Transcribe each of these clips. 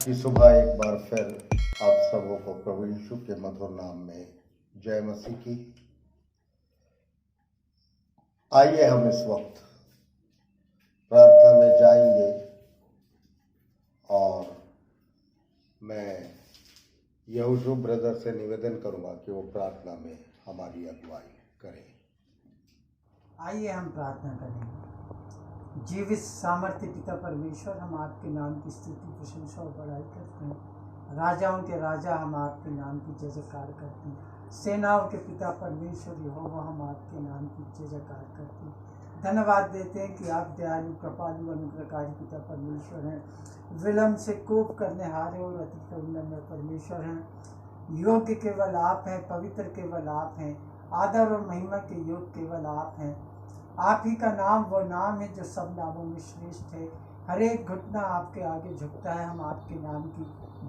आज की सुबह एक बार फिर आप सबों को प्रभु यीशु के मधुर नाम में जय मसीह की। आइए हम इस वक्त प्रार्थना में जाएंगे और मैं यहोशू ब्रदर से निवेदन करूंगा कि वो प्रार्थना में हमारी अगुवाई करें। आइए हम प्रार्थना करें। जीवित सामर्थ्य पिता परमेश्वर, हम आपके नाम की स्तुति प्रशंसा और बड़ाई करते हैं। राजाओं के राजा, हम आपके नाम की जय जयकार करते हैं। सेनाओं के पिता परमेश्वर यहोवा, हम आपके नाम की जय जयकार करते हैं। धन्यवाद देते हैं कि आप दयालु, कृपालु, अनुग्रहकारी पिता परमेश्वर हैं। विलम्ब से कोप करने हारे और अति करुणामय परमेश्वर हैं। योग्य केवल आप हैं, पवित्र केवल आप हैं, आदर और महिमा के योग केवल आप हैं। आप ही का नाम वो नाम है जो सब नामों में श्रेष्ठ है। हर एक घुटना आपके आगे झुकता है। हम आपके नाम की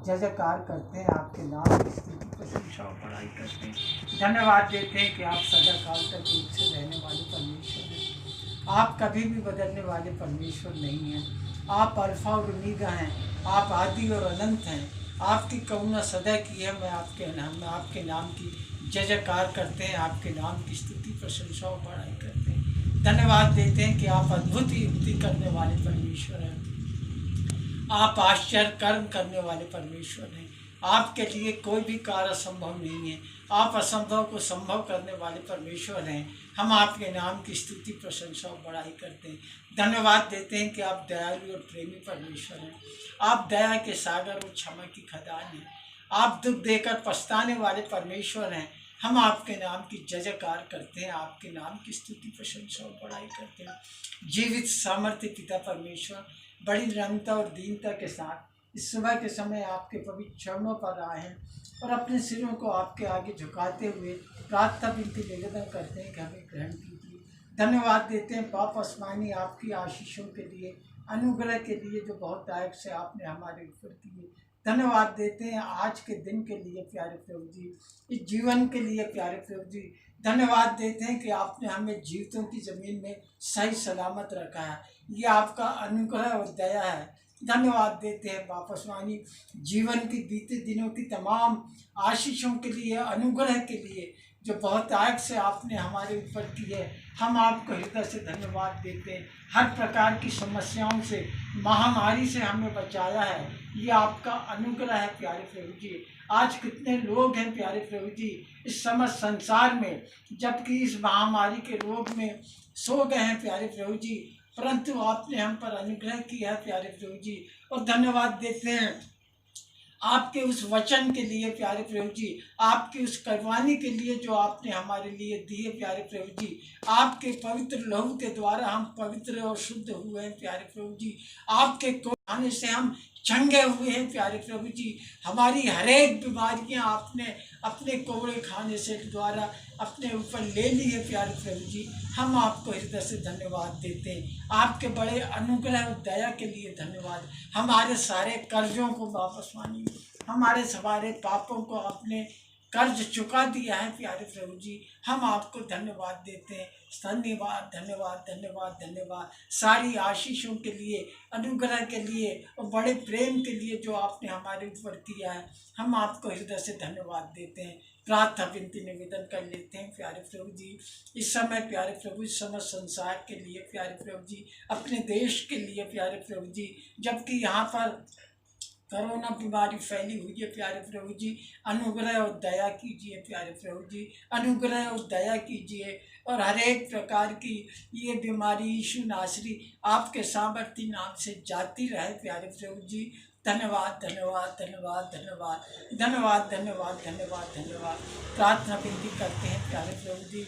जय जयकार करते हैं, आपके नाम की स्तुति प्रशंसा और बड़ाई करते हैं। धन्यवाद देते हैं कि आप सदा काल तक एक से रहने वाले परमेश्वर हैं। आप कभी भी बदलने वाले परमेश्वर नहीं हैं। आप अल्फा और ओमेगा हैं। आप आदि और अनंत हैं। आपकी करुणा सदा की है। मैं आपके नाम की जय जयकार करते हैं, आपके नाम की स्तुति प्रशंसा और बड़ाई करते हैं। धन्यवाद देते हैं कि आप अद्भुत युक्ति करने वाले परमेश्वर हैं। आप आश्चर्य कर्म करने वाले परमेश्वर हैं। आपके लिए कोई भी कार्य संभव नहीं है। आप असंभव को संभव करने वाले परमेश्वर हैं। हम आपके नाम की स्तुति प्रशंसा और बड़ाई करते हैं। धन्यवाद देते हैं कि आप दयालु और प्रेमी परमेश्वर हैं। आप दया के सागर और क्षमा की खदान हैं। आप दुख देकर पछताने वाले परमेश्वर हैं। हम आपके नाम की जय जयकार करते हैं, आपके नाम की स्तुति प्रशंसा और बड़ाई करते हैं। जीवित सामर्थ्य पिता परमेश्वर, बड़ी नम्रता और दीनता के साथ इस सुबह के समय आपके पवित्र चरणों पर आए हैं और अपने सिरों को आपके आगे झुकाते हुए प्रार्थना विनती निवेदन करते हैं कि हमें ग्रहण कीजिए। धन्यवाद देते हैं पाप आसमानी आपकी आशीषों के लिए, अनुग्रह के लिए जो बहुत दायक से आपने हमारे ऊपर किए। धन्यवाद देते हैं आज के दिन के लिए प्यारे प्रभु जी, इस जीवन के लिए प्यारे प्रभु जी। धन्यवाद देते हैं कि आपने हमें जीवितों की ज़मीन में सही सलामत रखा है। ये आपका अनुग्रह और दया है। धन्यवाद देते हैं वापस वानी जीवन की बीते दिनों की तमाम आशीषों के लिए, अनुग्रह के लिए जो बहुत आग से आपने हमारे ऊपर की है। हम आपको हृदय से धन्यवाद देते हैं। हर प्रकार की समस्याओं से, महामारी से हमें बचाया है। ये आपका अनुग्रह है प्यारे प्रभु जी। आज कितने लोग हैं प्यारे प्रभु जी इस समस्त संसार में, जबकि इस महामारी के रोग में सो गए हैं प्यारे प्रभु जी, परंतु आपने हम पर अनुग्रह किया है प्यारे प्रभु जी। और धन्यवाद देते हैं आपके उस वचन के लिए प्यारे प्रभु जी, आपकी उस कुर्बानी के लिए जो आपने हमारे लिए दिए प्यारे प्रभु जी। आपके पवित्र लहू के द्वारा हम पवित्र और शुद्ध हुए हैं प्यारे प्रभु जी। आपके खाने से हम चंगे हुए हैं प्यारे प्रभु जी। हमारी हर एक बीमारियां आपने अपने कोड़े खाने से द्वारा अपने ऊपर ले ली है प्यारे प्रभु जी। हम आपको हृदय से धन्यवाद देते हैं। आपके बड़े अनुग्रह और दया के लिए धन्यवाद। हमारे सारे कर्जों को वापस मानिए, हमारे सारे पापों को आपने कर्ज चुका दिया है प्यारे प्रभु जी। हम आपको धन्यवाद देते हैं। धन्यवाद धन्यवाद धन्यवाद धन्यवाद सारी आशीषों के लिए, अनुग्रह के लिए और बड़े प्रेम के लिए जो आपने हमारे ऊपर किया है। हम आपको हृदय से धन्यवाद देते हैं। प्रार्थना विनती निवेदन कर लेते हैं प्यारे प्रभु जी। इस समय प्यारे प्रभु समस्त संसार के लिए प्यारे प्रभु जी, अपने देश के लिए प्यारे प्रभु जी, जबकि यहाँ पर कोरोना बीमारी फैली हुई है प्यारे प्रभु जी, अनुग्रह और दया कीजिए प्यारे प्रभु जी, अनुग्रह और दया कीजिए। और हर एक प्रकार की ये बीमारी यीशु नासरी आपके सामर्थ्य नाम से जाती रहे प्यारे प्रभु जी। धन्यवाद धन्यवाद धन्यवाद धन्यवाद धन्यवाद धन्यवाद धन्यवाद धन्यवाद। प्रार्थना विनती करते हैं प्यारे प्रभु जी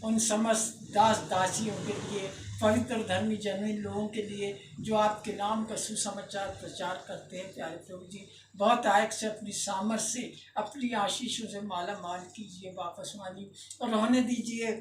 उन समस्त दास दासियों के लिए, पवित्र धर्मी जन लोगों के लिए जो आपके नाम का सुसमाचार प्रचार करते हैं प्यारे प्रभु जी। बहुत आयक से अपनी सामर्थ्य से, अपनी आशीषों से माला माल कीजिए वापस मानिए और होने दीजिए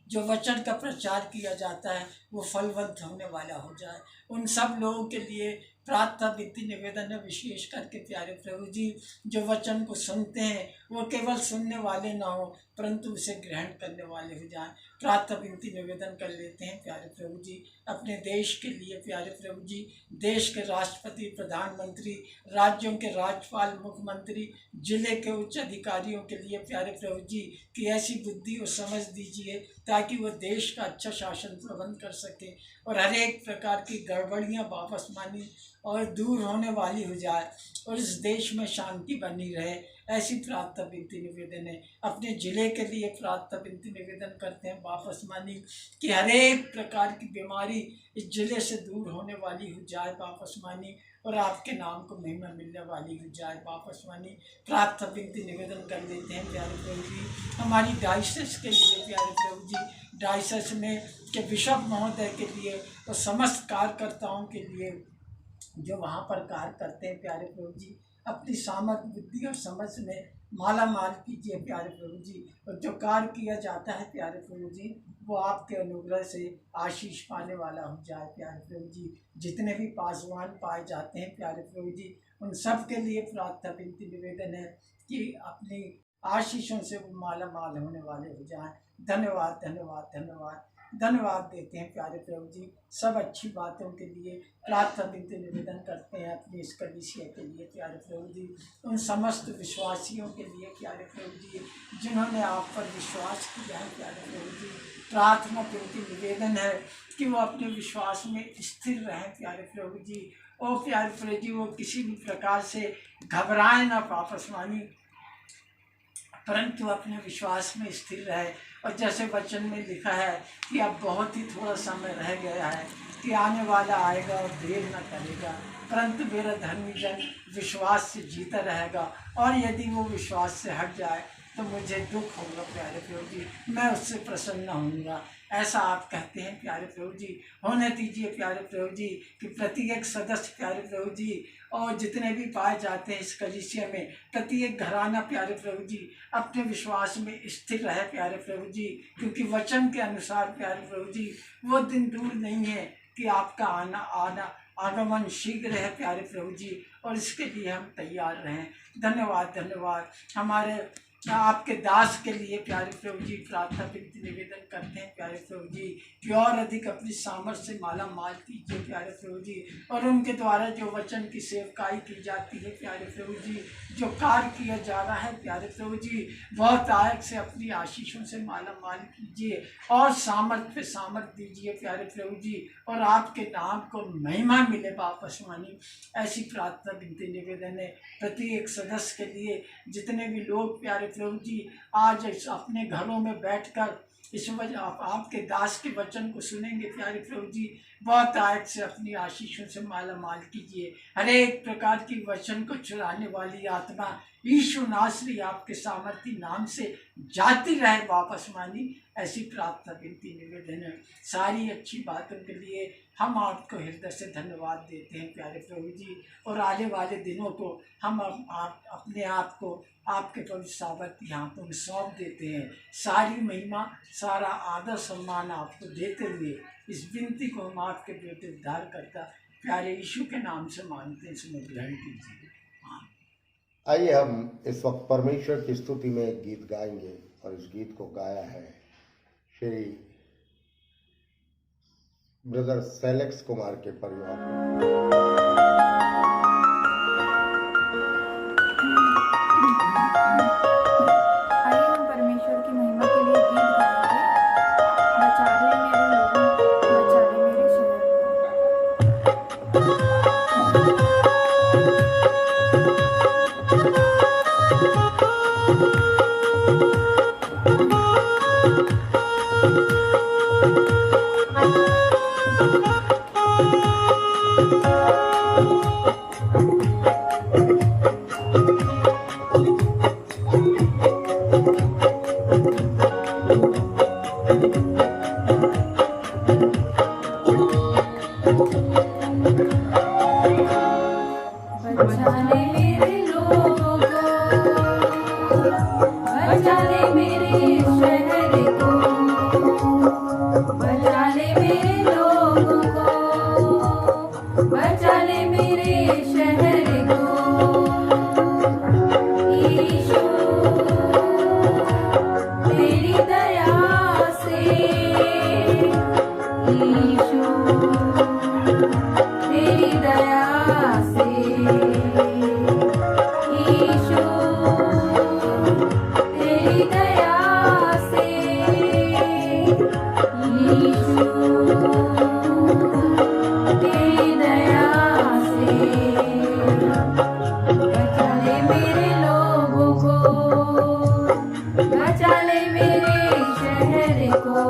जो वचन का प्रचार किया जाता है वो फलवंत होने वाला हो जाए। उन सब लोगों के लिए प्रार्थना विनती निवेदन है विशेष करके प्यारे प्रभु जी, जो वचन को सुनते हैं वो केवल सुनने वाले ना हो परंतु उसे ग्रहण करने वाले हो जाएं। प्रार्थना विनती निवेदन कर लेते हैं प्यारे प्रभु जी अपने देश के लिए। प्यारे प्रभु जी, देश के राष्ट्रपति, प्रधानमंत्री, राज्यों के राज्यपाल, मुख्यमंत्री, जिले के उच्च अधिकारियों के लिए प्यारे प्रभु जी कि ऐसी बुद्धि और समझ दीजिए ताकि वो देश का अच्छा शासन प्रबंध कर सके और हर एक प्रकार की गड़बड़ियाँ वापस मानी और दूर होने वाली हो जाए और इस देश में शांति बनी रहे। ऐसी प्रार्थना विनती निवेदन है। अपने ज़िले के लिए प्रार्थना विनती निवेदन करते हैं वापस मानी कि हर एक प्रकार की बीमारी इस ज़िले से दूर होने वाली हो जाए वापस मानी और आपके नाम को महिमा मिलने वाली हो जाए वापस मानी। प्रार्थना विनती निवेदन कर लेते हैं प्यारे प्रभु जी हमारी डायसिस के लिए। प्यारे प्रभु जी, डायसिस में के बिशप महोदय के लिए और समस्त कार्यकर्ताओं के लिए जो वहाँ पर कार्य करते हैं प्यारे प्रभु जी, अपनी सामर्थ्य, बुद्धि और समझ में माला माल कीजिए प्यारे प्रभु जी। और जो कार्य किया जाता है प्यारे प्रभु जी वो आपके अनुग्रह से आशीष पाने वाला हो जाए प्यारे प्रभु जी। जितने भी पासवान पाए जाते हैं प्यारे प्रभु जी उन सब के लिए प्रार्थना विनती निवेदन है कि अपनी आशीषों से वो माला माल होने वाले हो जाएं। धन्यवाद धन्यवाद धन्यवाद धन्यवाद देते हैं प्यारे प्रभु जी सब अच्छी बातों के लिए। प्रार्थना विनती निवेदन करते हैं अपनी इस कलीसिया के लिए प्यारे प्रभु जी, उन समस्त विश्वासियों के लिए प्यारे प्रभु जी जिन्होंने आप पर विश्वास किया है प्यारे प्रभु जी। प्रार्थना विनती निवेदन है कि वो अपने विश्वास में स्थिर रहें प्यारे प्रभु जी। ओ प्यारे प्रभु जी, वो किसी भी प्रकार से घबराएं ना वापस मानी परंतु अपने विश्वास में स्थिर रहे। और जैसे वचन में लिखा है कि अब बहुत ही थोड़ा समय रह गया है कि आने वाला आएगा और देर न करेगा, परंतु मेरा धर्मी जन विश्वास से जीता रहेगा और यदि वो विश्वास से हट जाए तो मुझे दुख होगा प्यारे प्रभु जी, मैं उससे प्रसन्न होऊंगा। ऐसा आप कहते हैं प्यारे प्रभु जी। होने दीजिए प्यारे प्रभु जी कि प्रत्येक सदस्य प्यारे प्रभु जी और जितने भी पाए जाते हैं इस कलीसिया में प्रत्येक घराना प्यारे प्रभु जी अपने विश्वास में स्थिर रहे प्यारे प्रभु जी, क्योंकि वचन के अनुसार प्यारे प्रभु जी वो दिन दूर नहीं है कि आपका आगमन शीघ्र है प्यारे प्रभु जी और इसके लिए हम तैयार रहें। धन्यवाद धन्यवाद हमारे आपके दास के लिए प्यारे प्रभु जी प्रार्थना विनती निवेदन करते हैं प्यारे प्रभु जी कि और अधिक अपनी सामर्थ्य से माला माल कीजिए प्यारे प्रभु जी और उनके द्वारा जो वचन की सेवकाई की जाती है प्यारे प्रभु जी, जो कार्य किया जा रहा है प्यारे प्रभु जी बहुत आयक से अपनी आशीषों से माला माल कीजिए और सामर्थ्य पे सामर्थ्य दीजिए प्यारे प्रभु जी और आपके नाम को महिमा मिले वापस मानी। ऐसी प्रार्थना विनती निवेदन है प्रत्येक सदस्य के लिए। जितने भी लोग प्यारे प्रभु जी आज अपने घरों में बैठकर इस वजह आपके दास के वचन को सुनेंगे प्यारे प्रभु जी बहुत आयत से अपनी आशीषों से माला माल कीजिए। हर एक प्रकार की वचन को चुराने वाली आत्मा यीशु नासरी आपके सामर्थ्य नाम से जाती रहे वापस मानी। ऐसी प्रार्थना विनती निवेदन है। सारी अच्छी बातों के लिए हम आपको हृदय से धन्यवाद देते हैं प्यारे प्रभु जी और आने वाले दिनों को हम अपने आप को आपके पवित्र सामर्थ्य हाथों में सौंप देते हैं। सारी महिमा सारा आदर सम्मान आपको देते हुए इस विनती को हम आपके बेटे उद्धारकर्ता प्यारे यीशु के नाम से मांगते हैं, इसमें ग्रहण कीजिए। आइए हम इस वक्त परमेश्वर की स्तुति में एक गीत गाएंगे और इस गीत को गाया है श्री ब्रदर सेलेक्स कुमार के परिवार ने। बचा ले मेरे यीशु तेरी दया से, यीशु तेरी दया से, यीशु तेरी दया से बचा ले मेरे लोगों को, बचा ले मेरे शहर को।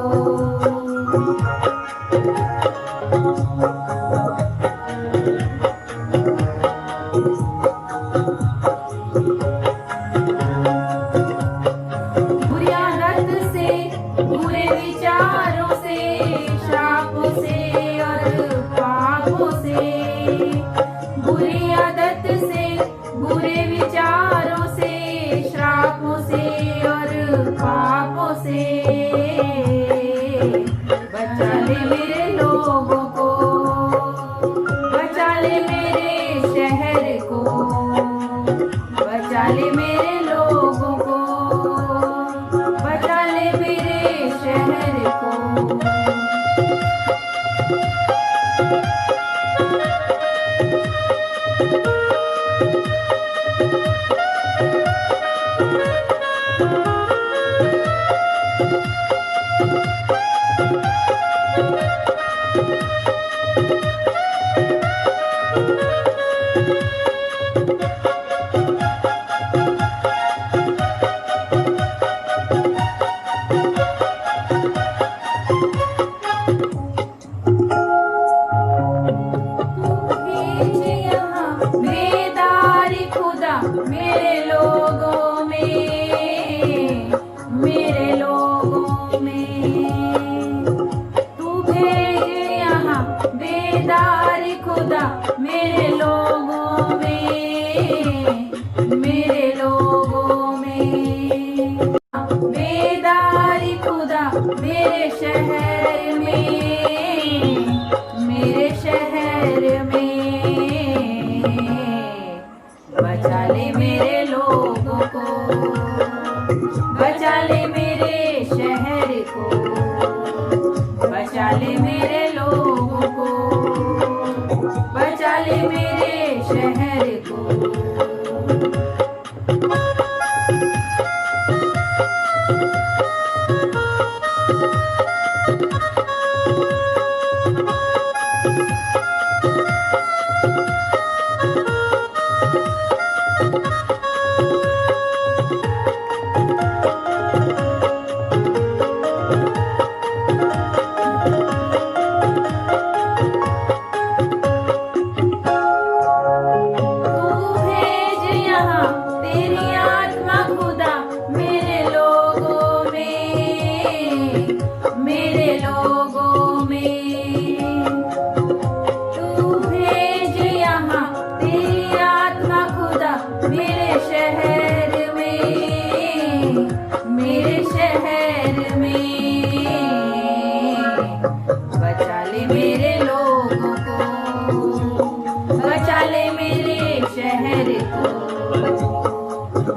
बुरी आदत से, बुरे विचारों से, श्रापों से और पापों से, बुरी आदत से, बुरे विचारों से, श्रापों से और पापों से बचा ले मेरे लोगों को, बचा ले मेरे शहर को, बचा ले मेरे लोगों को, बचा ले मेरे शहर को। बेदारी खुदा मेरे लोगों में, मेरे लोगों में तू भेज यहाँ बेदारी खुदा मेरे लोगों में, मेरे लोगों में बेदारी खुदा मेरे शहर में, मेरे शहर में बचा ले मेरे लोगों को, बचा ले मेरे शहर को, बचा ले मेरे लोगों को, बचा ले मेरे शहर को।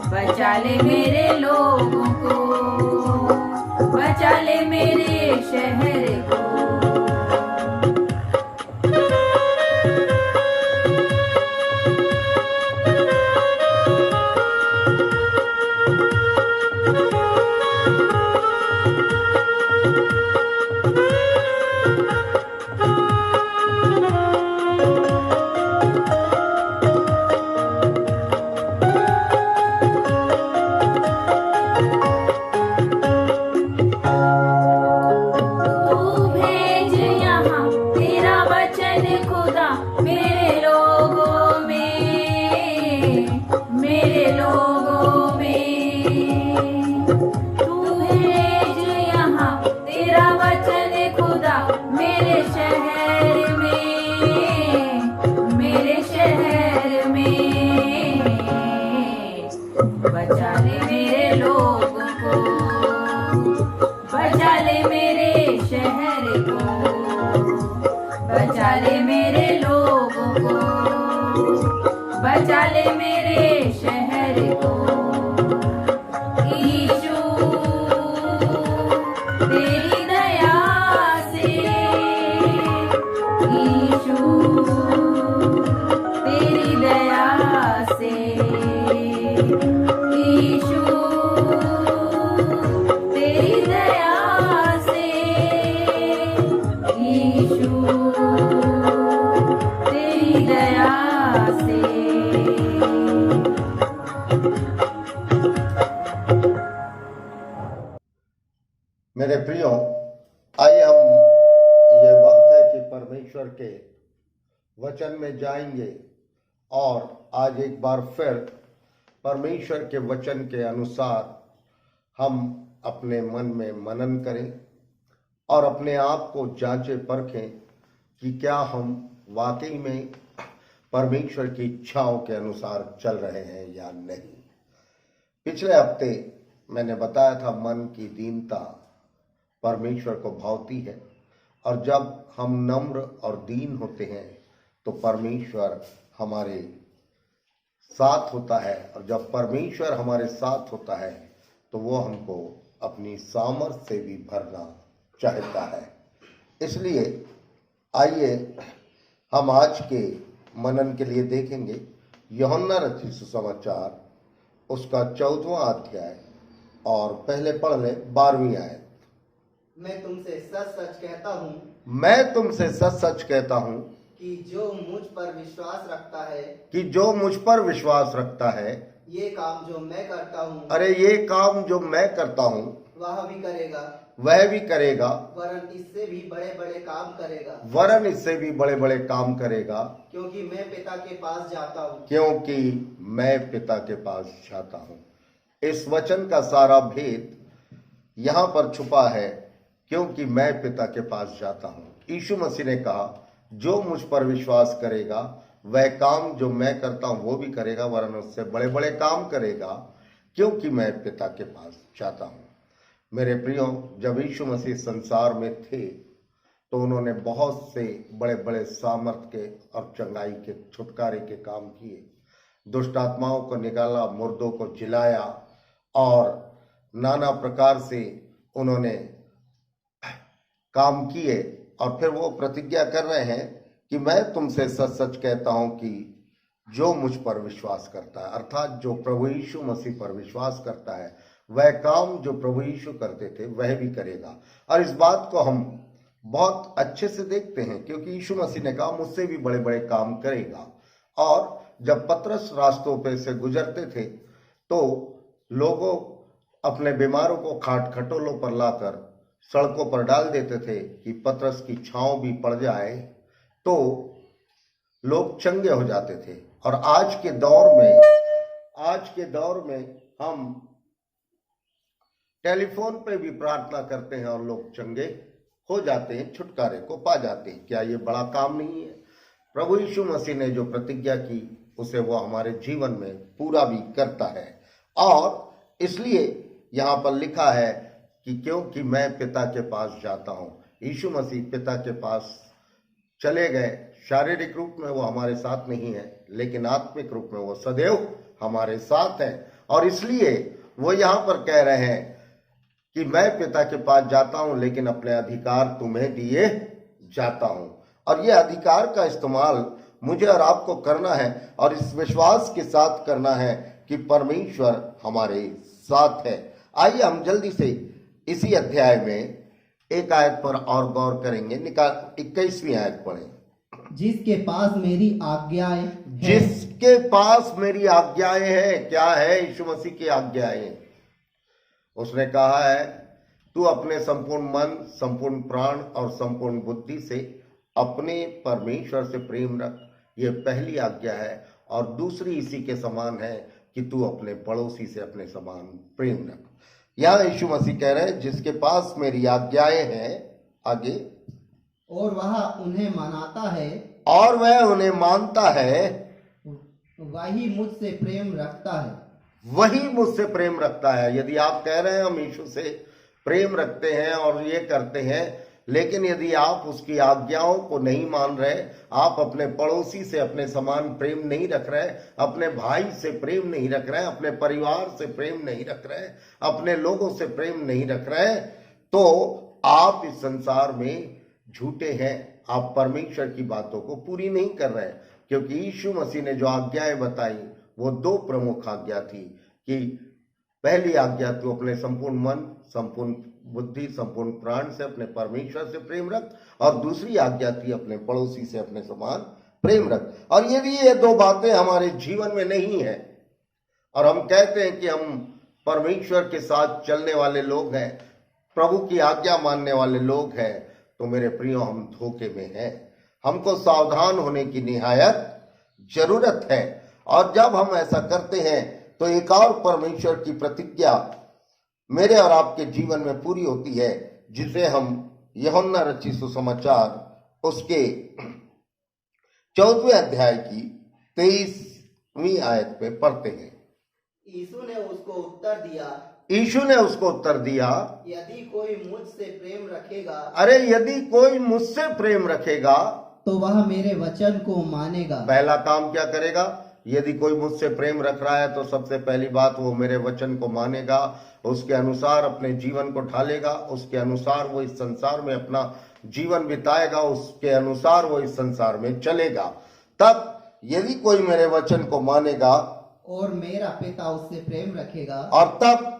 बचा ले मेरे लोगों को, बचा ले मेरे शहर को। आइए हम, ये वक्त है कि परमेश्वर के वचन में जाएंगे और आज एक बार फिर परमेश्वर के वचन के अनुसार हम अपने मन में मनन करें और अपने आप को जांचें परखें कि क्या हम वाकई में परमेश्वर की इच्छाओं के अनुसार चल रहे हैं या नहीं। पिछले हफ्ते मैंने बताया था मन की दीनता परमेश्वर को भावती है और जब हम नम्र और दीन होते हैं तो परमेश्वर हमारे साथ होता है, और जब परमेश्वर हमारे साथ होता है तो वो हमको अपनी सामर्थ्य से भी भरना चाहता है। इसलिए आइए हम आज के मनन के लिए देखेंगे यूहन्ना रचित सुसमाचार उसका 14वां अध्याय और पहले पढ़ लें 12वीं आयत। मैं तुमसे सच सच कहता हूँ मैं तुमसे सच सच कहता हूँ कि जो मुझ पर विश्वास रखता है कि जो मुझ पर विश्वास रखता है, ये काम जो मैं करता हूँ अरे ये काम जो मैं करता हूँ वह भी करेगा, वह भी करेगा, वरन इससे भी बड़े बड़े काम करेगा, वरन इससे भी बड़े बड़े काम करेगा, क्योंकि मैं पिता के पास जाता हूँ। क्योंकि मैं पिता के पास जाता हूँ। इस वचन का सारा भेद यहाँ पर छुपा है, क्योंकि मैं पिता के पास जाता हूँ। यीशु मसीह ने कहा जो मुझ पर विश्वास करेगा वह काम जो मैं करता हूँ वो भी करेगा, वरन उससे बड़े बड़े काम करेगा, क्योंकि मैं पिता के पास जाता हूँ। मेरे प्रियो, जब यीशु मसीह संसार में थे तो उन्होंने बहुत से बड़े बड़े सामर्थ के और चंगाई के छुटकारे के काम किए। दुष्ट आत्माओं को निकाला, मुर्दों को जिलाया और नाना प्रकार से उन्होंने काम किए। और फिर वो प्रतिज्ञा कर रहे हैं कि मैं तुमसे सच सच कहता हूं कि जो मुझ पर विश्वास करता है, अर्थात जो प्रभु यीशु मसीह पर विश्वास करता है, वह काम जो प्रभु यीशु करते थे वह भी करेगा। और इस बात को हम बहुत अच्छे से देखते हैं, क्योंकि यीशु मसीह ने कहा मुझसे भी बड़े बड़े काम करेगा। और जब पतरस रास्तों पे से गुजरते थे तो लोगों अपने बीमारों को खाट खटोलों पर लाकर सड़कों पर डाल देते थे कि पतरस की छांव भी पड़ जाए तो लोग चंगे हो जाते थे। और आज के दौर में हम टेलीफोन पे भी प्रार्थना करते हैं और लोग चंगे हो जाते हैं, छुटकारे को पा जाते हैं। क्या ये बड़ा काम नहीं है? प्रभु यीशु मसीह ने जो प्रतिज्ञा की उसे वो हमारे जीवन में पूरा भी करता है। और इसलिए यहाँ पर लिखा है कि क्योंकि मैं पिता के पास जाता हूँ। यीशु मसीह पिता के पास चले गए। शारीरिक रूप में वो हमारे साथ नहीं है, लेकिन आत्मिक रूप में वो सदैव हमारे साथ है। और इसलिए वो यहाँ पर कह रहे हैं कि मैं पिता के पास जाता हूँ, लेकिन अपने अधिकार तुम्हें दिए जाता हूँ। और ये अधिकार का इस्तेमाल मुझे और आपको करना है, और इस विश्वास के साथ करना है कि परमेश्वर हमारे साथ है। आइए हम जल्दी से इसी अध्याय में एक आयत पर और गौर करेंगे। 21वीं आयत पढ़ें। जिसके पास मेरी आज्ञाएं हैं, जिसके पास मेरी आज्ञाएं हैं। क्या है यीशु मसीह की आज्ञाएं? उसने कहा है तू अपने संपूर्ण मन, संपूर्ण प्राण और संपूर्ण बुद्धि से अपने परमेश्वर से प्रेम रख। ये पहली आज्ञा है। और दूसरी इसी के समान है कि तू अपने पड़ोसी से अपने समान प्रेम रख। यहाँ यीशु मसीह कह रहे हैं जिसके पास मेरी आज्ञाएं हैं, आगे, और वह उन्हें मनाता है, और वह उन्हें मानता है, वही मुझसे प्रेम रखता है। वही मुझसे प्रेम रखता है। यदि आप कह रहे हैं हम यीशु से प्रेम रखते हैं और ये करते हैं, लेकिन यदि आप उसकी आज्ञाओं को नहीं मान रहे, आप अपने पड़ोसी से अपने समान प्रेम नहीं रख रहे, अपने भाई से प्रेम नहीं रख रहे, अपने परिवार से प्रेम नहीं रख रहे, अपने लोगों से प्रेम नहीं रख रहे, तो आप इस संसार में झूठे हैं। आप परमेश्वर की बातों को पूरी नहीं कर रहे, क्योंकि यीशु मसीह ने जो आज्ञाएं बताई वो दो प्रमुख आज्ञा थी कि पहली आज्ञा तू अपने संपूर्ण मन, संपूर्ण बुद्धि, संपूर्ण प्राण से अपने परमेश्वर से प्रेम रख, और दूसरी आज्ञा थी अपने पड़ोसी से अपने समान प्रेम रख। और यदि ये दो बातें हमारे जीवन में नहीं है और हम कहते हैं कि हम परमेश्वर के साथ चलने वाले लोग हैं, प्रभु की आज्ञा मानने वाले लोग हैं तो मेरे प्रियो हम धोखे में हैं। हमको सावधान होने की निहायत जरूरत है। और जब हम ऐसा करते हैं तो एक और परमेश्वर की प्रतिज्ञा मेरे और आपके जीवन में पूरी होती है, जिसे हम यूहन्ना रचित सुसमाचार उसके 14वें अध्याय की 23वीं आयत पे पढ़ते हैं। यीशु ने उसको उत्तर दिया, यीशु ने उसको उत्तर दिया, यदि कोई मुझसे प्रेम रखेगा, अरे यदि कोई मुझसे प्रेम रखेगा तो वह मेरे वचन को मानेगा। पहला काम क्या करेगा? यदि कोई मुझसे प्रेम रख रहा है तो सबसे पहली बात वो मेरे वचन को मानेगा, उसके अनुसार अपने जीवन को ढालेगा, उसके अनुसार वो इस संसार में अपना जीवन बिताएगा, उसके अनुसार वो इस संसार में चलेगा। तब यदि कोई मेरे वचन को मानेगा और मेरा पिता उससे प्रेम रखेगा, और तब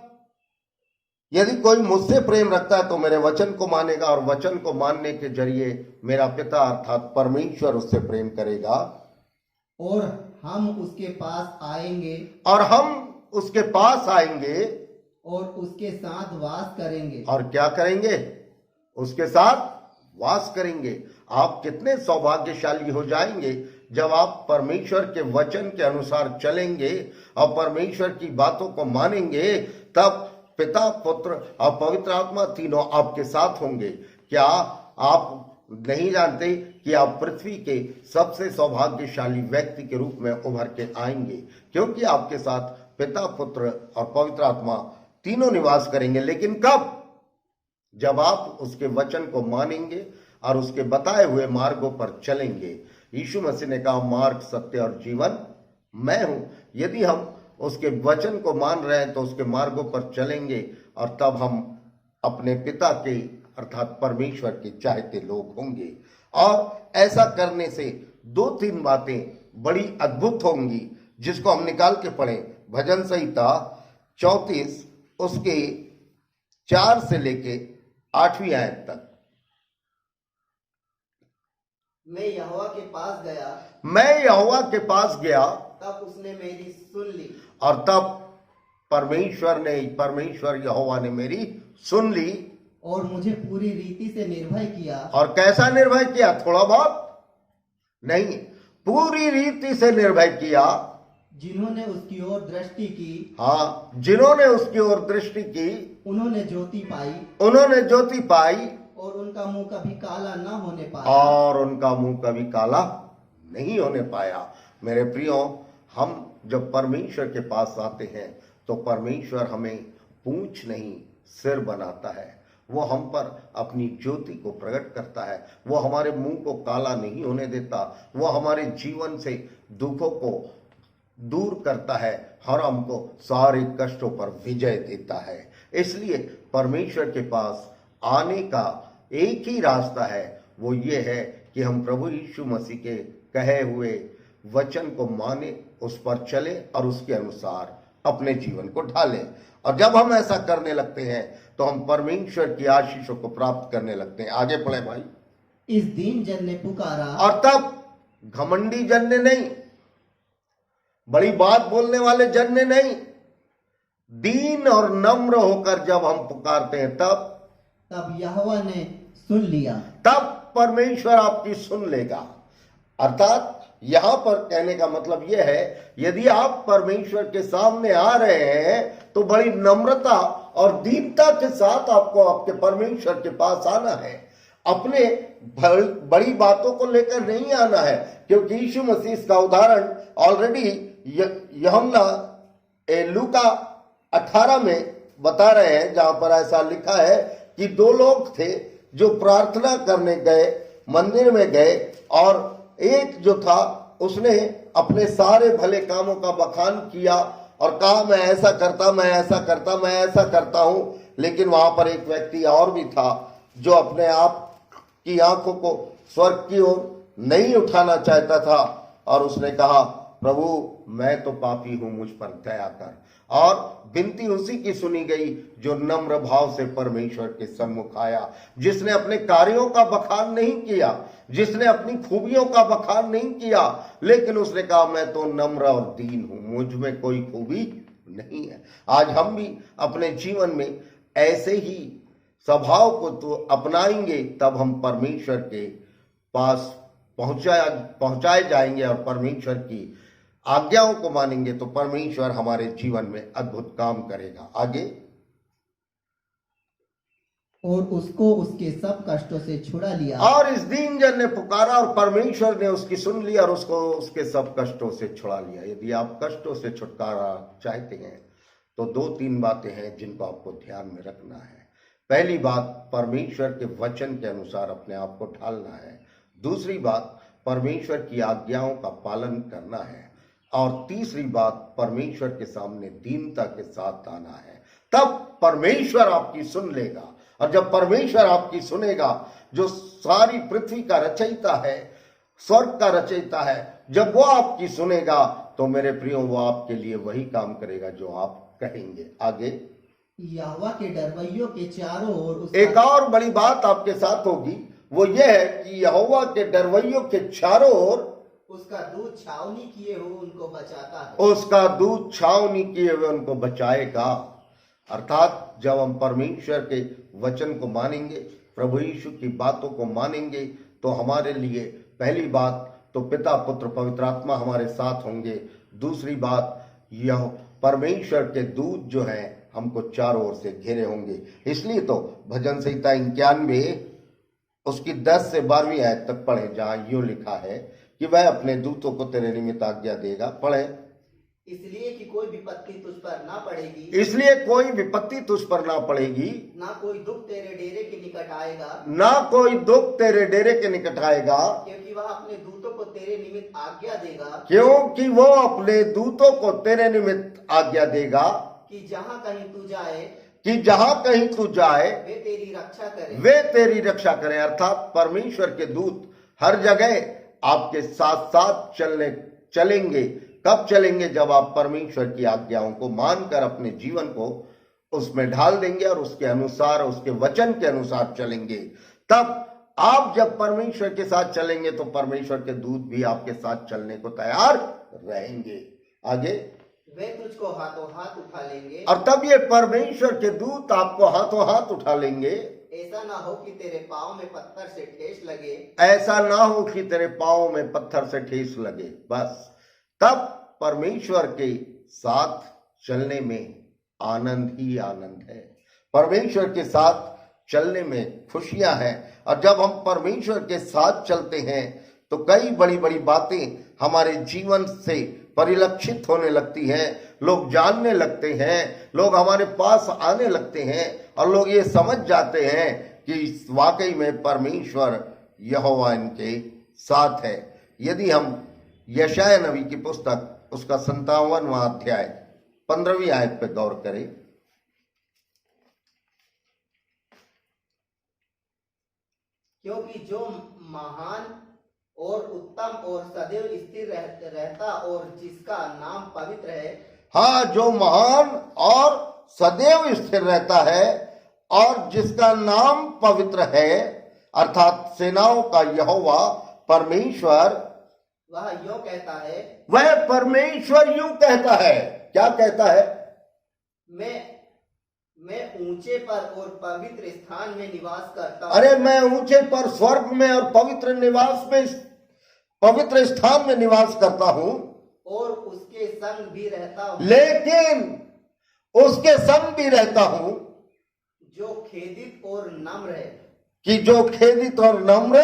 यदि कोई मुझसे प्रेम रखता है तो मेरे वचन को मानेगा, और वचन को मानने के जरिए मेरा पिता अर्थात परमेश्वर उससे प्रेम करेगा, और हम उसके पास आएंगे और हम उसके पास आएंगे और उसके साथ वास करेंगे। और क्या करेंगे? उसके साथ वास करेंगे। आप कितने सौभाग्यशाली हो जाएंगे जब आप परमेश्वर के वचन के अनुसार चलेंगे और परमेश्वर की बातों को मानेंगे। तब पिता, पुत्र और पवित्र आत्मा तीनों आपके साथ होंगे। क्या आप नहीं जानते कि आप पृथ्वी के सबसे सौभाग्यशाली व्यक्ति के रूप में उभर के आएंगे, क्योंकि आपके साथ पिता, पुत्र और पवित्र आत्मा तीनों निवास करेंगे। लेकिन कब? जब आप उसके वचन को मानेंगे और उसके बताए हुए मार्गों पर चलेंगे। यीशु मसीह ने कहा, मार्ग, सत्य और जीवन मैं हूं। यदि हम उसके वचन को मान रहे हैं तो उसके मार्गों पर चलेंगे, और तब हम अपने पिता के अर्थात परमेश्वर के चाहते लोग होंगे। और ऐसा करने से 2-3 बातें बड़ी अद्भुत होंगी, जिसको हम निकाल के पढ़ें। भजन संहिता 34 उसके 4 से लेके 8वीं आयत तक। मैं यहोवा के पास गया, मैं यहोवा के पास गया, तब उसने मेरी सुन ली, और तब परमेश्वर यहोवा ने मेरी सुन ली और मुझे पूरी रीति से निर्भय किया। और कैसा निर्भय किया? थोड़ा बहुत नहीं, पूरी रीति से निर्भय किया। जिन्होंने उसकी ओर दृष्टि की, हाँ, जिन्होंने उसकी ओर दृष्टि की उन्होंने ज्योति पाई, उन्होंने ज्योति पाई, और उनका मुंह कभी काला न होने पाया। और उनका मुंह कभी काला नहीं होने पाया। मेरे प्रियो, हम जब परमेश्वर के पास आते हैं तो परमेश्वर हमें पूंछ नहीं सिर बनाता है। वो हम पर अपनी ज्योति को प्रकट करता है। वो हमारे मुंह को काला नहीं होने देता। वो हमारे जीवन से दुखों को दूर करता है और हमको सारे कष्टों पर विजय देता है। इसलिए परमेश्वर के पास आने का एक ही रास्ता है, वो ये है कि हम प्रभु यीशु मसीह के कहे हुए वचन को माने, उस पर चले और उसके अनुसार अपने जीवन को ढालें। और जब हम ऐसा करने लगते हैं तो हम परमेश्वर की आशीषों को प्राप्त करने लगते हैं। आगे पढ़े भाई। इस दीन जन ने पुकारा, और तब घमंडी जन ने नहीं, बड़ी बात बोलने वाले जन ने नहीं, दीन और नम्र होकर जब हम पुकारते हैं तब यहोवा ने सुन लिया। तब परमेश्वर आपकी सुन लेगा। अर्थात यहां पर कहने का मतलब यह है, यदि आप परमेश्वर के सामने आ रहे हैं तो बड़ी नम्रता और दीनता के साथ आपको आपके परमेश्वर के पास आना है। अपने बड़ी बातों को लेकर नहीं आना है, क्योंकि यीशु मसीह इसका उदाहरण ऑलरेडी यूहन्ना लूका 18 में बता रहे हैं, जहां पर ऐसा लिखा है कि 2 लोग थे जो प्रार्थना करने गए, मंदिर में गए, और एक जो था उसने अपने सारे भले कामों का बखान किया और कहा, मैं ऐसा करता, मैं ऐसा करता, मैं ऐसा करता हूं। लेकिन वहां पर एक व्यक्ति और भी था जो अपने आप की आंखों को स्वर्ग की ओर नहीं उठाना चाहता था, और उसने कहा, प्रभु मैं तो पापी हूं, मुझ पर दया कर। और विनती उसी की सुनी गई जो नम्र भाव से परमेश्वर के सम्मुख आया, जिसने अपने कार्यों का बखान नहीं किया, जिसने अपनी खूबियों का बखान नहीं किया, लेकिन उसने कहा, मैं तो नम्र और दीन हूं, मुझ में कोई खूबी नहीं है। आज हम भी अपने जीवन में ऐसे ही स्वभाव को तो अपनाएंगे तब हम परमेश्वर के पास पहुंचाए जाएंगे, और परमेश्वर की आज्ञाओं को मानेंगे तो परमेश्वर हमारे जीवन में अद्भुत काम करेगा। आगे, और उसको उसके सब कष्टों से छुड़ा लिया। और इस दीन जन ने पुकारा और परमेश्वर ने उसकी सुन ली और उसको उसके सब कष्टों से छुड़ा लिया। यदि आप कष्टों से छुटकारा चाहते हैं तो 2-3 बातें हैं जिनको आपको ध्यान में रखना है। पहली बात, परमेश्वर के वचन के अनुसार अपने आप को ढालना है। दूसरी बात, परमेश्वर की आज्ञाओं का पालन करना है। और तीसरी बात, परमेश्वर के सामने दीनता के साथ आना है। तब परमेश्वर आपकी सुन लेगा, और जब परमेश्वर आपकी सुनेगा, जो सारी पृथ्वी का रचयिता है, स्वर्ग का रचयिता है, जब वो आपकी सुनेगा तो मेरे प्रियो वो आपके लिए वही काम करेगा जो आप कहेंगे। आगे, यहोवा के डरवैयों के चारों ओर एक और बड़ी बात आपके साथ होगी, वो ये है कि यहोवा के डरवैयों के चारों ओर उसका दूत छावनी किए हुए उनको बचाता है। उसका दूत छावनी किए हुए उनको बचाएगा। अर्थात जब हम परमेश्वर के वचन को मानेंगे, प्रभु यीशु की बातों को मानेंगे, तो हमारे लिए पहली बात तो पिता, पुत्र, पवित्र आत्मा हमारे साथ होंगे। दूसरी बात, यह परमेश्वर के दूत जो हैं हमको चारों ओर से घेरे होंगे। इसलिए तो भजन संहिता 91 उसकी 10 से 12वीं आयत तक पढ़े, जहां यूं लिखा है कि वह अपने दूतों को तेरे निमित्त आज्ञा देगा। पढ़े, इसलिए कि कोई विपत्ति तुझ पर ना पड़ेगी, इसलिए कोई विपत्ति तुझ पर ना पड़ेगी, ना कोई दुख तेरे डेरे के निकट आएगा, ना कोई दुख तेरे डेरे के निकट आएगा, क्योंकि वह अपने दूतों को तेरे निमित्त आज्ञा देगा, क्योंकि वो अपने दूतों को तेरे निमित्त आज्ञा देगा कि जहाँ कहीं तू जाए कि जहां कहीं तू जाए वे तेरी रक्षा करें। वे तेरी रक्षा करें। अर्थात परमेश्वर के दूत हर जगह आपके साथ साथ चलेंगे। कब चलेंगे? जब आप परमेश्वर की आज्ञाओं को मानकर अपने जीवन को उसमें ढाल देंगे और उसके अनुसार, उसके वचन के अनुसार चलेंगे। तब आप जब परमेश्वर के साथ चलेंगे तो परमेश्वर के दूत भी आपके साथ चलने को तैयार रहेंगे। आगे, वे तुझको हाथों हाथ उठा लेंगे, और तब ये परमेश्वर के दूत आपको हाथों हाथ उठा लेंगे। ऐसा ना हो कि तेरे पाँव में पत्थर से ठेस लगे, ऐसा ना हो कि तेरे पाँव में पत्थर से ठेस लगे। बस तब परमेश्वर के साथ चलने में आनंद ही आनंद है। परमेश्वर के साथ चलने में खुशियां हैं। और जब हम परमेश्वर के साथ चलते हैं तो कई बड़ी बड़ी बातें हमारे जीवन से परिलक्षित होने लगती हैं। लोग जानने लगते हैं, लोग हमारे पास आने लगते हैं और लोग ये समझ जाते हैं कि वाकई में परमेश्वर यहोवा इनके साथ है। यदि हम यशायाह नबी की पुस्तक उसका 57वां अध्याय 15वीं आयत पे गौर करें, क्योंकि जो महान और उत्तम और सदैव स्थिर रहता और जिसका नाम पवित्र है, हाँ, जो महान और सदैव स्थिर रहता है और जिसका नाम पवित्र है, अर्थात सेनाओं का यहोवा परमेश्वर, वह यूं कहता है, वह परमेश्वर यूं कहता है। क्या कहता है? मैं ऊंचे पर और पवित्र स्थान में निवास करता हूं। अरे, मैं ऊंचे पर स्वर्ग में और पवित्र स्थान में निवास करता हूं, और उसके संग भी रहता हूं, लेकिन उसके संग भी रहता हूं जो खेदित और नम्र है, कि जो खेदित और नम्र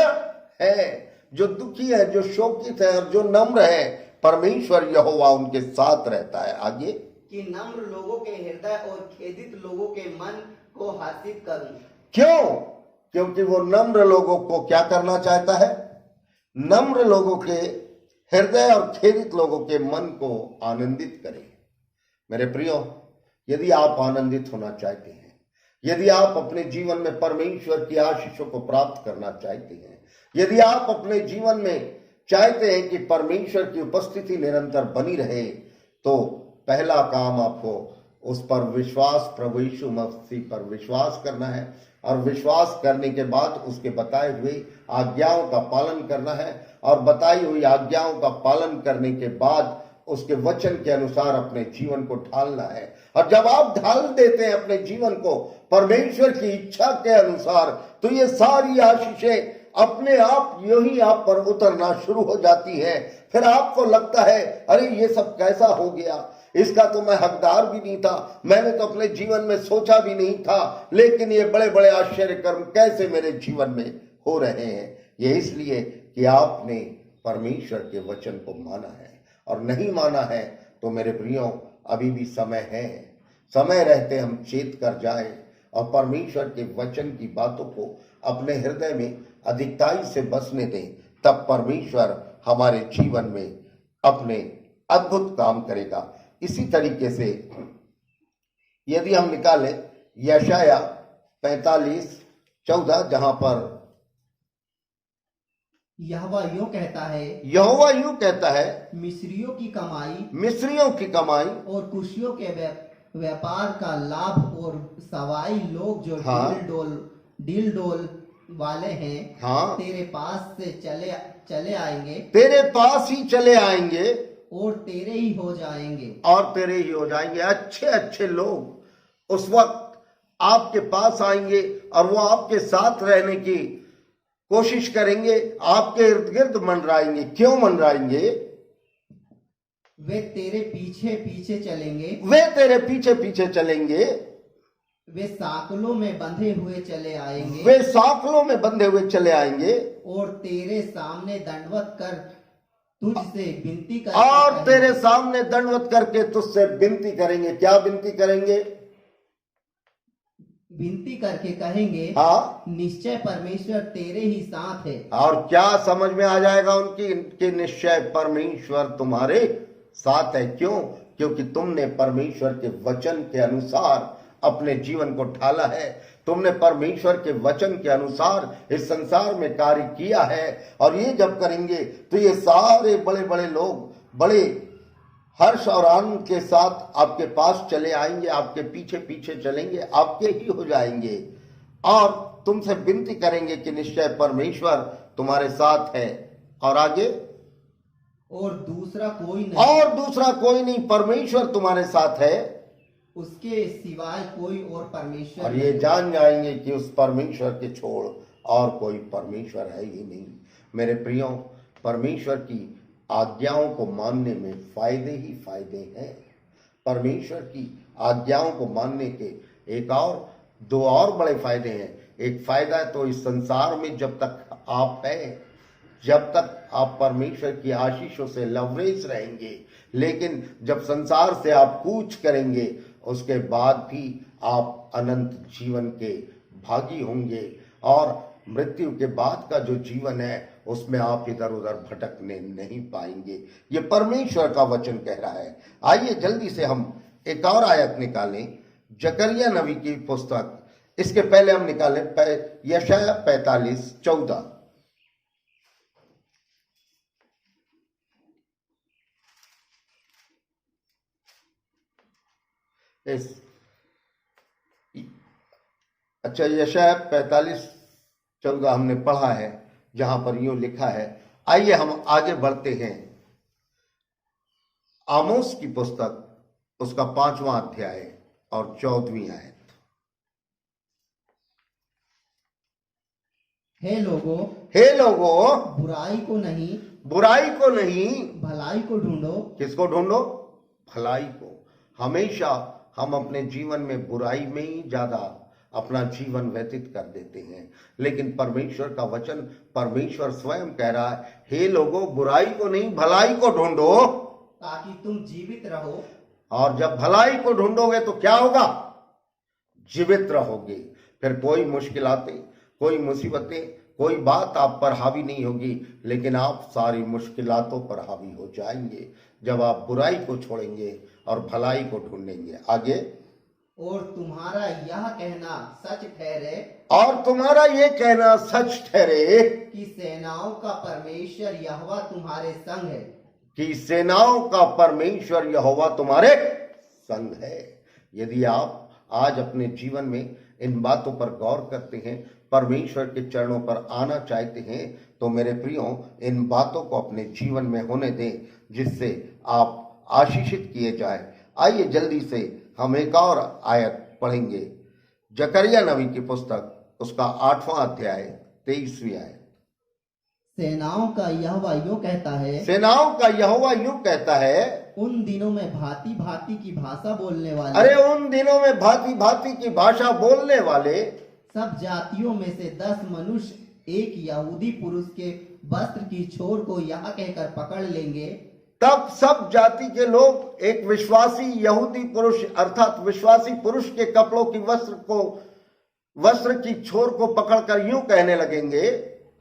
है, जो दुखी है, जो शोकित है और जो नम्र है, परमेश्वर यहोवा उनके साथ रहता है। आगे, कि नम्र लोगों के हृदय और खेदित लोगों के मन को हर्षित करूं। क्यों? क्योंकि वो नम्र लोगों को क्या करना चाहता है? नम्र लोगों के हृदय और खेदित लोगों के मन को आनंदित करे। मेरे प्रियो, यदि आप आनंदित होना चाहते हैं, यदि आप अपने जीवन में परमेश्वर की आशीषों को प्राप्त करना चाहते हैं, यदि आप अपने जीवन में चाहते हैं कि परमेश्वर की उपस्थिति निरंतर बनी रहे, तो पहला काम आपको उस पर विश्वास, प्रभु यीशु मसीह पर विश्वास करना है। और विश्वास करने के बाद उसके बताए हुए आज्ञाओं का पालन करना है। और बताई हुई आज्ञाओं का पालन करने के बाद उसके वचन के अनुसार अपने जीवन को ढालना है। और जब आप ढाल देते हैं अपने जीवन को परमेश्वर की इच्छा के अनुसार, तो ये सारी आशीषें अपने आप यही आप पर उतरना शुरू हो जाती हैं। फिर आपको लगता है अरे ये सब कैसा हो गया, इसका तो मैं हकदार भी नहीं था, मैंने तो अपने जीवन में सोचा भी नहीं था, लेकिन ये बड़े बड़े आश्चर्य कर्म कैसे मेरे जीवन में हो रहे हैं। ये इसलिए कि आपने परमेश्वर के वचन को माना है, और नहीं माना है तो मेरे प्रियो अभी भी समय है, समय रहते हम चेत कर जाए और परमेश्वर के वचन की बातों को अपने हृदय में अधिकताई से बसने दें। तब परमेश्वर हमारे जीवन में अपने अद्भुत काम करेगा। इसी तरीके से यदि हम निकालें यशाया 45:14, जहां पर यहोवा यूं कहता है, मिस्रियों की कमाई और कुशियों के व्यापार का लाभ और सवाई लोग जो डील डोल वाले हैं, हाँ, तेरे पास से चले आएंगे, तेरे पास ही चले आएंगे और तेरे ही हो जाएंगे। अच्छे अच्छे लोग उस वक्त आपके पास आएंगे और वो आपके साथ रहने की कोशिश करेंगे, आपके इर्द गिर्द मंडराएंगे। क्यों मंडराएंगे? वे तेरे पीछे पीछे चलेंगे, वे साकलों में बंधे हुए चले आएंगे, और तेरे सामने दंडवत कर तुझसे विनती करेंगे। क्या विनती करेंगे? विनती करके कहेंगे, हाँ, निश्चय परमेश्वर तेरे ही साथ है। और क्या समझ में आ जाएगा उनकी निश्चय परमेश्वर तुम्हारे साथ है। क्यों? क्योंकि तुमने परमेश्वर के वचन के अनुसार अपने जीवन को ढाला है, तुमने परमेश्वर के वचन के अनुसार इस संसार में कार्य किया है। और ये जब करेंगे तो ये सारे बड़े बड़े लोग बड़े हर्ष और आनंद के साथ आपके पास चले आएंगे, आपके पीछे पीछे चलेंगे, आपके ही हो जाएंगे और तुमसे विनती करेंगे कि निश्चय परमेश्वर तुम्हारे साथ है। और आगे, और दूसरा कोई नहीं, परमेश्वर तुम्हारे साथ है, उसके सिवाय कोई और परमेश्वर। और ये जान जाएंगे कि उस परमेश्वर के छोड़ और कोई परमेश्वर है ही नहीं। मेरे प्रियो, परमेश्वर की आज्ञाओं को मानने में फायदे ही फायदे हैं। परमेश्वर की आज्ञाओं को मानने के दो और बड़े फायदे हैं। एक फायदा तो इस संसार में जब तक आप हैं, जब तक आप परमेश्वर की आशीषों से लवरेज रहेंगे, लेकिन जब संसार से आप कूच करेंगे उसके बाद भी आप अनंत जीवन के भागी होंगे, और मृत्यु के बाद का जो जीवन है उसमें आप इधर उधर भटकने नहीं पाएंगे। ये परमेश्वर का वचन कह रहा है। आइए जल्दी से हम एक और आयत निकालें, जकरिया नबी की पुस्तक। इसके पहले हम निकालें यशाया 45:14। अच्छा, यशाया 45:14 हमने पढ़ा है, जहां पर यूं लिखा है। आइए हम आगे बढ़ते हैं। आमोस की पुस्तक, उसका 5वां अध्याय और 14वीं आयत। हे लोगों, बुराई को नहीं, भलाई को ढूंढो। किसको ढूंढो? भलाई को। हमेशा हम अपने जीवन में बुराई में ही ज्यादा अपना जीवन व्यतीत कर देते हैं, लेकिन परमेश्वर का वचन, परमेश्वर स्वयं कह रहा है, हे लोगों, बुराई को नहीं, भलाई को ढूंढो ताकि तुम जीवित रहो। और जब भलाई को ढूंढोगे तो क्या होगा? जीवित रहोगे। फिर कोई मुश्किलातें, कोई मुसीबतें, कोई बात आप पर हावी नहीं होगी, लेकिन आप सारी मुश्किलातों पर हावी हो जाएंगे जब आप बुराई को छोड़ेंगे और भलाई को ढूंढेंगे। आगे, और तुम्हारा यह कहना सच ठहरे कि सेनाओं का परमेश्वर यहोवा तुम्हारे संग है। यदि आप आज अपने जीवन में इन बातों पर गौर करते हैं, परमेश्वर के चरणों पर आना चाहते हैं, तो मेरे प्रियो, इन बातों को अपने जीवन में होने दें, जिससे आप आशीषित किए जाए। आइए जल्दी से हम एक और आयत पढ़ेंगे, जकरिया नबी की पुस्तक उसका 8वां अध्याय 23वीं आयत। सेनाओं का यहोवा यूं कहता है, सेनाओं का यहोवा यूं कहता है, उन दिनों में भांति भांति की भाषा बोलने वाले, अरे उन दिनों में भांति भांति की भाषा बोलने वाले सब जातियों में से 10 मनुष्य एक यहूदी पुरुष के वस्त्र की छोर को यह कहकर पकड़ लेंगे, तब सब जाति के लोग एक विश्वासी यहूदी पुरुष अर्थात विश्वासी पुरुष के कपड़ों की वस्त्र की छोर को पकड़कर यूं कहने लगेंगे,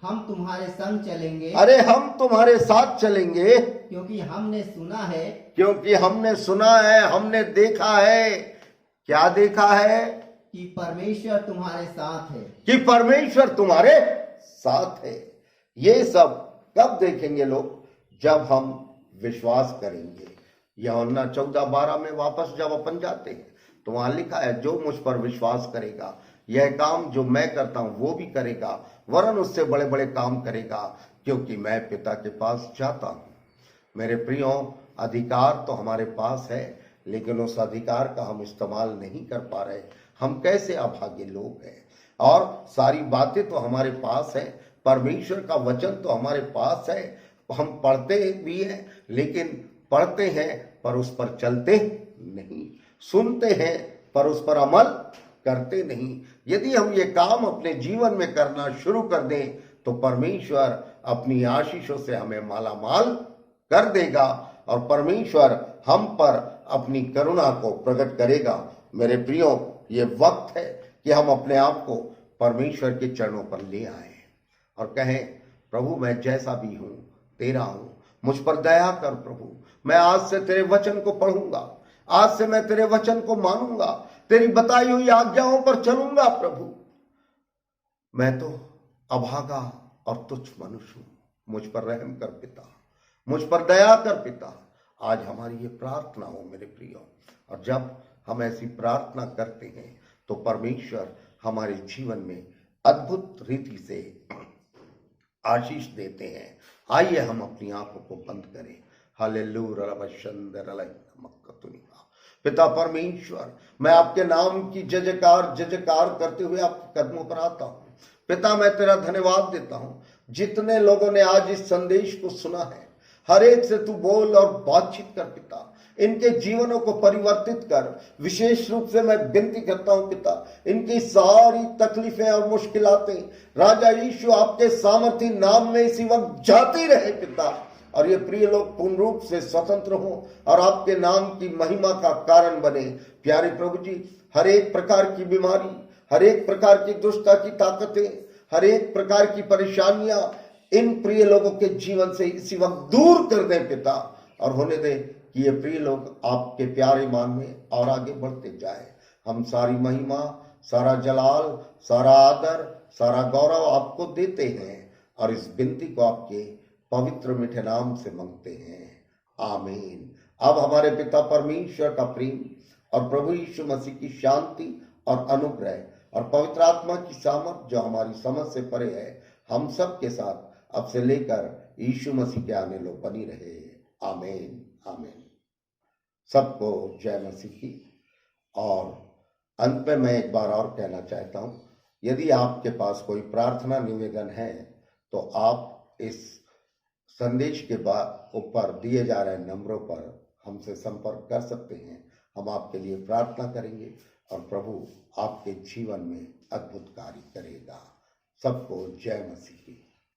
हम तुम्हारे संग चलेंगे, अरे हम तुम्हारे साथ चलेंगे, क्योंकि हमने सुना है, क्योंकि हमने सुना है, हमने देखा है। क्या देखा है? कि परमेश्वर तुम्हारे साथ है। कि परमेश्वर तुम्हारे साथ है। ये सब कब देखेंगे लोग? जब हम विश्वास करेंगे। यूहन्ना 14:12 में वापस जब अपन जाते हैं तो वहां लिखा है, जो मुझ पर विश्वास करेगा यह काम जो मैं करता हूं वो भी करेगा, वरन उससे बड़े बड़े काम करेगा, क्योंकि मैं पिता के पास जाता हूं। मेरे प्रियो, अधिकार तो हमारे पास है, लेकिन उस अधिकार का हम इस्तेमाल नहीं कर पा रहे। हम कैसे अभागे लोग हैं। और सारी बातें तो हमारे पास है, परमेश्वर का वचन तो हमारे पास है, हम पढ़ते भी हैं, लेकिन पढ़ते हैं पर उस पर चलते नहीं, सुनते हैं पर उस पर अमल करते नहीं। यदि हम ये काम अपने जीवन में करना शुरू कर दें तो परमेश्वर अपनी आशीषों से हमें मालामाल कर देगा और परमेश्वर हम पर अपनी करुणा को प्रकट करेगा। मेरे प्रियो, ये वक्त है कि हम अपने आप को परमेश्वर के चरणों पर ले आए और कहें, प्रभु मैं जैसा भी हूं तेरा हूं, मुझ पर दया कर प्रभु। मैं आज से तेरे वचन को पढ़ूंगा, आज से मैं तेरे वचन को मानूंगा, तेरी बताई हुई आज्ञाओं पर चलूंगा प्रभु। मैं तो अभागा और तुच्छ मनुष्य हूं, मुझ पर रहम कर पिता, मुझ पर दया कर पिता। आज हमारी ये प्रार्थना हो मेरे प्रियो, और जब हम ऐसी प्रार्थना करते हैं तो परमेश्वर हमारे जीवन में अद्भुत रीति से आशीष देते हैं। आइए हम अपनी आंखों को बंद करें। हालेलुया। पिता परमेश्वर, मैं आपके नाम की जयकार करते हुए आपके कदमों पर आता हूं। पिता मैं तेरा धन्यवाद देता हूं, जितने लोगों ने आज इस संदेश को सुना है, हर एक से तू बोल और बातचीत कर पिता, इनके जीवनों को परिवर्तित कर। विशेष रूप से मैं विनती करता हूं पिता, इनकी सारी तकलीफें और मुश्किलातें राजा यीशु आपके सामर्थी नाम में इसी वक्त जाती रहे पिता, और ये प्रिय लोग पूर्ण रूप से स्वतंत्र हों और आपके नाम की महिमा का कारण बने। प्यारे प्रभु जी, हर एक प्रकार की बीमारी, हर एक प्रकार की दुष्टता की ताकतें, हर एक प्रकार की परेशानियां इन प्रिय लोगों के जीवन से इसी वक्त दूर कर दें पिता, और होने दें कि ये प्रिय लोग आपके प्यारे मान में और आगे बढ़ते जाए। हम सारी महिमा, सारा जलाल, सारा आदर, सारा गौरव आपको देते हैं और इस विनती को आपके पवित्र मीठे नाम से मांगते हैं, आमीन। अब हमारे पिता परमेश्वर का प्रेम और प्रभु यीशु मसीह की शांति और अनुग्रह और पवित्र आत्मा की सामर्थ जो हमारी समझ से परे है, हम सब के साथ अब से लेकर यीशु मसीह के आने लो बनी रहे, आमीन आमीन। सबको जय मसीह की। और अंत में मैं एक बार और कहना चाहता हूं, यदि आपके पास कोई प्रार्थना निवेदन है तो आप इस संदेश के बाद ऊपर दिए जा रहे नंबरों पर हमसे संपर्क कर सकते हैं। हम आपके लिए प्रार्थना करेंगे और प्रभु आपके जीवन में अद्भुत कार्य करेगा। सबको जय मसीह की।